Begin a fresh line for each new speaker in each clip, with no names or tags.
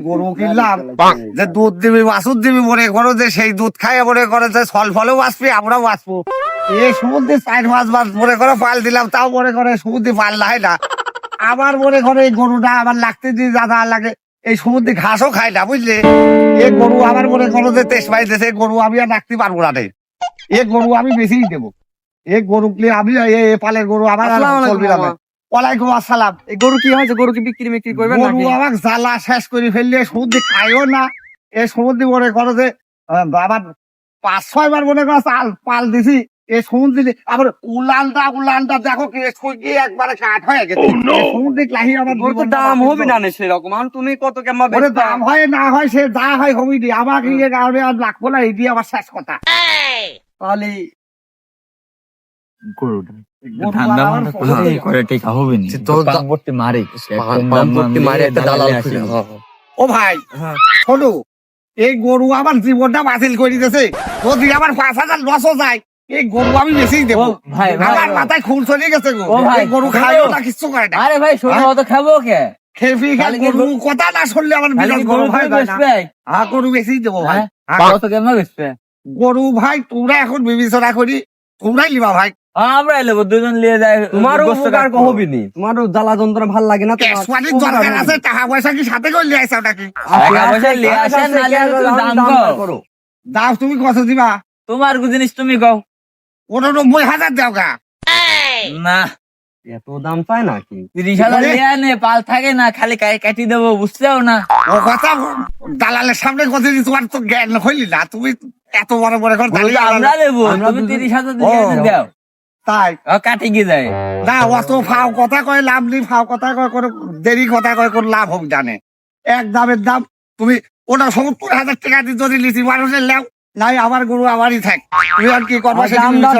গরু কিনলাম যে দুধ দিবি বাছুর দিবি মনে করো যে সেই দুধ খাইয়ে মনে করো যে ফল ফলেও বাঁচবি আমরাও বাঁচবো। এই সমুদ্রে 4-5 মাস মনে করো পাল দিলাম, তাও মনে করে সমুদ্রে পাল নাই না। আবার মনে করো এই গরুটা আমার লাগতে দিয়ে দাদা লাগে এই সমুদ্রে ঘাসও খায় না বুঝলে। এই গরু আবার মনে করো যে তেজ পাইতেছে, গরু আমি আর রাখতে পারবো না রে। এই গরু আমি বেশিই দেবো। এই গরু আমি এই পালের গরু আমার চলবি না। ওয়ালাইকুম আসসালাম।
এই গরু কি হয়েছে? গরু কি বিক্রি করবেন
গরু
নাকি?
আমাকে জ্বালা শেষ করে ফেললে, সমুদ্রে খাইও না। এই সমুদ্রে মনে করো যে আবার 5-6 বার মনে করো পাল দিছি। এই সমুদ্রে আবার উলানটা দেখো কি শুকিয়ে একবারে কাঠ হয়ে গেছে। সমুদ্রে লাহি আমার
গরু তো দাম হবে না সেরকম। আর তুমি কত কেমন
দাম হয় না হয় সে যা হয় হবি দি, আমাকে ইয়ে কারণে আর লাগবো না, এই দিয়ে আমার শেষ কথা।
তাহলে
ও ভাই শোনো, এই গরু আমার জীবনটা বাতিল করে দিতেছে। যদি আমার 5,000 লসও যায়, এই গরু আমি বেশি দেবো। আমার মাথায় খুন চলে গেছে। গরু খাইও না, কিচ্ছু করে না।
আরে ভাই শোনো, তো খাবো কে?
খেপি গরু কথা না শুনলে আমার গরু ভাই গরু বেশি দেবো ভাই।
কত কেমন বেচবে?
গরু ভাই তোমরা এখন বিবেচনা করি, তোমরাই লিবা ভাই।
আমরা এলে দুজন নিয়ে যাই।
তোমারও উপকার হবি নি, তোমারও জ্বালা যন্ত্রণা ভাল লাগে না?
ক্যাশওয়ালির দরকার আছে, টাকা পয়সা কি সাথে করে লিয়ে আইছো নাকি?
টাকা পয়সা নিয়ে আসেন, নালে দাম করো।
দাও তুমি কত দিবা?
তোমার জিনিস তুমি কও।
90,000 দাও গা।
না,
এত দাম চায় নাকি?
30,000 নিয়ে আনে, পাল থাকে না, খালি কাটি দেবো, বুঝছেও না।
ও কথা দালালের সামনে কথা দিই, তোমার তো জ্ঞান হইলি না। তুমি এত বড় বড় কথা
আমরা দেবো, তুমি 30,000 দিয়ে এনে দাও।
তাই
কাটি গিয়ে যায়
না, অত ফাও কথা কয় লাভ নেই। ফাও কথা কয় কোনো দেরি কথা কয় কোন লাভ হোক জানে। এক দামের দাম। তুমি ওটা 70,000 টাকা দিয়ে যদি লিচি মানুষের লাও নাই, আমার গরু আমারই থাক। তুমি আর কি করবা?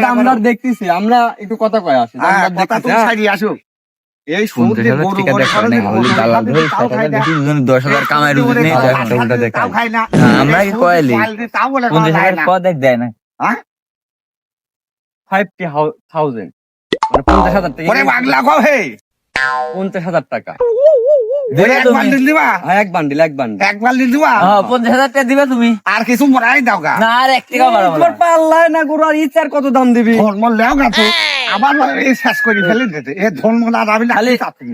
দামদার দেখতেছি আমরা, একটু কথা কয় আসি।
কথা তুমি ছাড়িয়ে আসো। এই সমুদ্রে গরু খাই না,
আমরা কি কয়লি
তাও বলে
50,000 পদক দেয় না।
50,000 মানে 50,000 টাকা।
ওরে বাংলা কও হে
50,000 টাকা।
এক বান্ডিল দিবা?
হ্যাঁ, এক বান্ডিল
এক বান্ডিল দিবা?
50,000 টাকা দিবা তুমি।
আর কিছু মরাই দাও গা।
না, আর 1 টাকা বাড়াবো না।
তোমার পাল্লায় না গরু, আর ইচ্ছার কত দাম দিবি?
ধর্ম লেও গা তো আবার এই শেষ করে ফেলে দিতে। এ ধর্ম না আমি না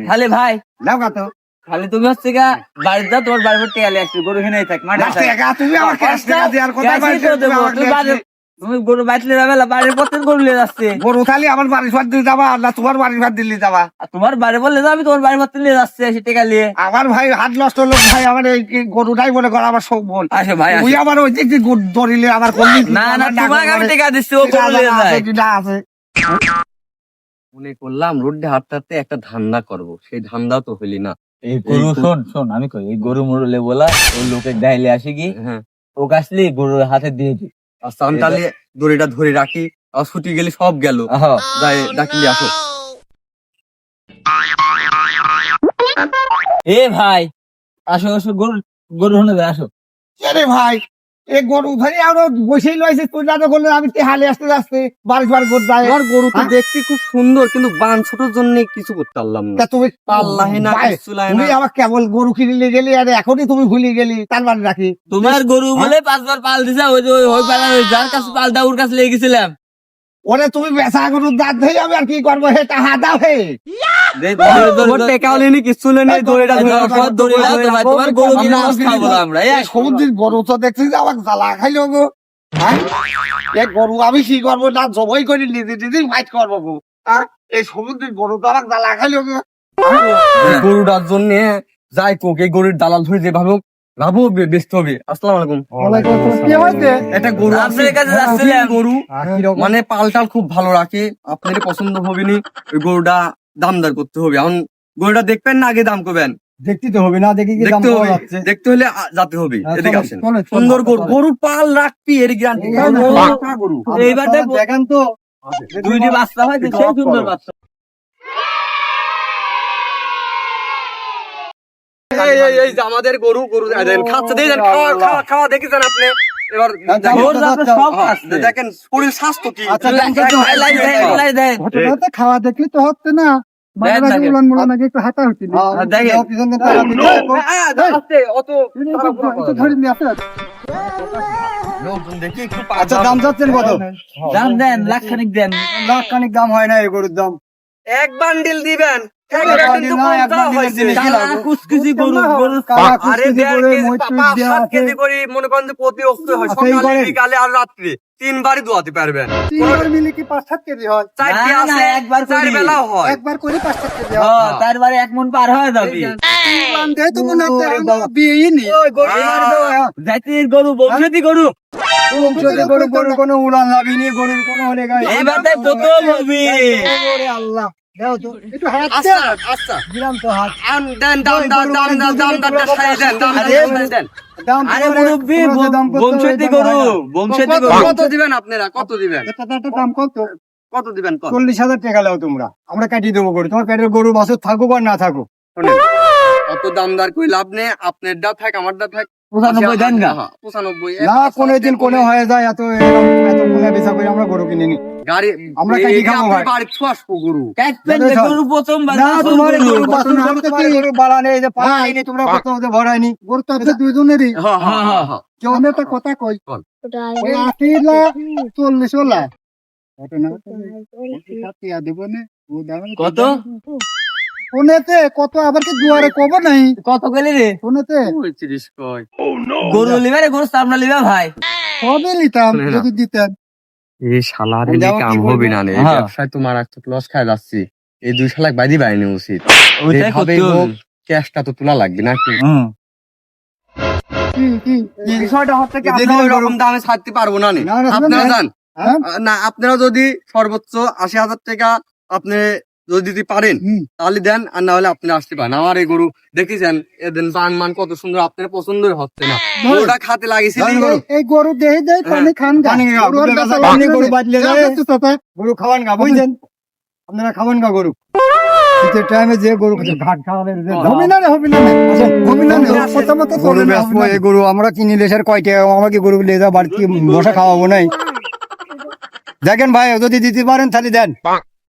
খালি ভাই
লেও গা তো।
খালি তুমি হচ্ছে গা বাড়িতে যা, তোমার বাড়ির টেকা লিয়ে আসছি, গরু কিনে থাক মাঠে থাক।
টাকা তুমি আমার ক্যাশ টাকা দেওয়ার কথা
ক্যাশই তো দেবো। তুমি গরু বাইটলে যাবে, বাড়ির প্রত্যেক গরু নিয়ে যাচ্ছে।
গরু খালি আমার বাড়ির ভাত দিলে যাবা না তোমার বাড়ির ভাত দিল্লি যাবা?
আর তোমার বাড়ি বললে যাবি, তোমার বাড়ির প্রত্যেক নিয়ে যাচ্ছে সে টেকা নিয়ে।
আমার ভাই হাত নষ্ট হলো ভাই, আমার এই গরুটাই মনে করো আমার সব বল।
আসো ভাই,
তুই আমার ওই যে দরিলে আমার করলি
না না, তোমাকে আমি টেকা দিচ্ছি, ও গরু নিয়ে যায়।
আছে
মনে করলাম রোডে হাঁটতে হাঁটতে একটা ধান্দা করবো, সেই ধান্দা তো হইলি না।
এই গরু শোন আমি কই, এই গরু মরলে বলা ওই লোকের ডাইলে আসি কি,
হ্যাঁ,
ও কাছলি গরুর হাতে দিয়ে দি।
আচ্ছা আমি তাহলে দড়িটা ধরে রাখি, আর ছুটি গেলে সব গেল। যাই ডাকিলি আসো।
এ ভাই আসো আসো, গরু হনে আসো।
আরে ভাই এই গরু ভাই আরো বসেই লইছে, তুই না করলে আমি হালে আসতে আসতে বাড়ি গরু যায়।
আমার গরু তো দেখতে খুব সুন্দর, কিন্তু বান ছোটর জন্য কিছু করতে পারলাম না।
তুমি
পাল্লাহে না, কিছু লাই
তুমি
না।
আবার কেবল গরু কিনে গেলি আর এখনই তুমি ভুলে গেলি, তার মানে রাখি
তোমার গরু বলে 5 বার পাল দিছা, ওই যে ওই পালা যার কাছে পালটা ওর কাছে লেগে গেছিলাম।
ওরে তুমি বেচা গরুর দাঁত ধরে আমি আর কি করবো? হে টাকা দাও হে।
তোমার গরু কিনে খাবো আমরা।
সমুদ্রের গরু তো দেখছি যে আমাকে জ্বালা খাইলো গো। এই গরু আমি কি করবো? না জবাই করে নিজে ফাইট করবো গো। এই সমুদ্রের গরু তো আমাকে জ্বালা খাইলো গো।
গরুটার জন্য যাই কোক, এই গরুর দালাল ধরে যে ভাবো ব্যস্ত হবে। আসসালাম আলাইকুম।
কি হয়েছে?
এটা গরু
আপনার কাছে যাচ্ছিলাম।
গরু মানে পালটাল খুব ভালো রাখে, আপনার পছন্দ হবে নি। ওই গরুটা দামদার করতে হবে। এখন গরুটা দেখবেন না, আগে দাম করবেন?
দেখতে তো হবে না, দেখি
দেখতে হবে, দেখতে হলে যেতে হবে। এদিকে আসেন। সুন্দর গরু, গরুর পাল রাখবি এর গ্যারান্টি।
এইবার
দেখেন তো
দুইটি বাচ্চা হয়, সেই সুন্দর বাচ্চা।
এই যে আমাদের গরু খাচ্ছে, খাওয়া দেখেছেন আপনি? এবার
সব খাচ্ছে।
দেখেন শরীর স্বাস্থ্য কি।
খাওয়া দেখলে তো হচ্ছে না,
দেন না কেন? দেখেন।
অত লোকজন দেখি একটু
আচ্ছা দাম চাচ্ছেন কত?
দাম দেন, লাখ খানিক দেন।
লাখ খানিক দাম হয় না এই গরুর দাম।
এক বান্ডিল দিবেন।
এক বান্ডিল না, এক বান্ডিলের জিনিস কি
কালা
লাগবে?
কুচকুচি গরু, গরু
কালা
আরে
কুচকুচি
1.5
করে
কেজি,
মজবুত
5-7
দেয়া আছে।
কেজি করে মনে করেন যে প্রতি অক্সে হয়,
আচ্ছা, এই
সকালে
করেন।
বিকালে আর রাত্রে 3 বারই ধোয়াতে পারবেন।
তিনবার মিলে কি 5-7 কেজি হয়?
4টি
না, না,
আছে,
একবার
4
করি।
বেলাও হয়।
একবার করে 5-7 কেজি
ও,
হয়।
তারপরে 1 মণ পার হয়ে যাবে।
বান্ধে তো মনে হচ্ছে আমার বিয়েই নেই।
জাতির গরু, বংশী গরু।
বংশতে গরুর কোনো উড়ান লাগেনি, গরুর কোনো হলে গায়ে।
এইবার তাই প্রথম হবে।
ওরে আল্লাহ, দাও তো। একটু হাত
আচ্ছা,
দেন।
আচ্ছা।
দিলাম তো হাত।
দেন, দাম সাইড দেন, দাম দেন।
দাম
আরে
তোমার-
মুরব্বি,
তোমরা যে দাম করছো,
বংশী
ওই দাম
গরু,
হয় না।
বংশী
কত
গরু।
দিবেন আপনারা? কত দিবেন?
একটা দাম কত?
কত দিবেন? কত?
40,000 টাকা লাও তোমরা, আমরা কাটিয়ে দেবো গরু। তোমার পেটের গরু বাছুর থাকুক আর না থাকুক।
শুনেন, অত দামদার কই লাভ নেই। আপনার দা থাক, আমার দা থাক।
95 দেন গা।
95।
না কোনো দিন কোনো হয়ে যায়, এত কোনে বেচা করে আমরা গরু কিনে নি।
গাড়ি
আমরা
এই
কাটি
যে
খাবো
আপনার
ভাই।
বাড়ি ছুয়াশবো গরু।
কাটবেন
দেখো।
গরু প্রথমবার,
না
বাছুর
তোমার
গরু।
গরু বাছুর না, আমি তো কি গরু বাড়া নেই, যে পাড়াইনি, তোমরা কোথাও যে ভরাইনি। গরু তো আপনাদের দুইজনেরই।
হ্যাঁ, হ্যাঁ, হ্যাঁ, হ্যাঁ।
কেউ আমি একটা কথা কই,
বল।
ওই 80 লাখ 40 লাখ ঘটনা দেবো না ও দাম
কত?
ফোনেতে কত, আবার কি দুয়ারে কব নাই
কত গেলি রে?
ফোনেতে
35 কয়।
গরু লিবে রে, গরু সামনে লিবে ভাই।
কবে নিতাম
শুনে না।
যদি দিতেন।
এই শালার
আমি যাবো
কাম
কি
হবে
করবো?
না রে। এই
হ্যাঁ।
ব্যবসায় তোমার আর তো লস খাই যাচ্ছি। এই 2 শালাক বাইদি বাইনি উচিত।
ওইটাই
যেভাবে
করতে
হোক
হবে।
ক্যাশটা তো তোলা লাগবে নাকি?
কি
বিষয়টা হচ্ছে কি,
যদি
আমরা
গরু-
ওইরকম দামে ছাড়তে পারবো না নে।
না, না,
আপনারা
না।
যান।
হ্যাঁ?
না, আপনারা যদি সর্বোচ্চ 80,000 টাকা আপনি যদি দিতে পারেন
হুম।
তাহলে দেন, আর না হলে আপনি আসতে পারেন। আমার এই গরু দেখেছেন, এদের বান মান কত সুন্দর, আপনার পছন্দই হচ্ছে না। গরুটা খাতে লাগিয়েছি।
এই গরু দেহে দেয় পানি খান গা।
পানি গা,
গরু আর
গরু
বেচা
পানি
লাগবে
গরু
না।
বাদলে
যা
যায়।
বেচো তাতে।
গরু খাওয়ান গা, বুঝছেন? আপনারা খাওয়ান গা গরু। শীতের টাইমে যে গরু ঘাট খাওয়াবে,
হবে না রে, হবে না রে। হবে না রে,
আসেন।
কথা মতো
গরু
চলে না,
বেচবো,
হবে না রে।
এই গরু আমরা কিনি লেসার কয়টা, আমরা কি গরু লেজা বাড়তি বসা খাওয়াবো নাই? দেখেন ভাই, যদি দিতে পারেন তাহলে দেন।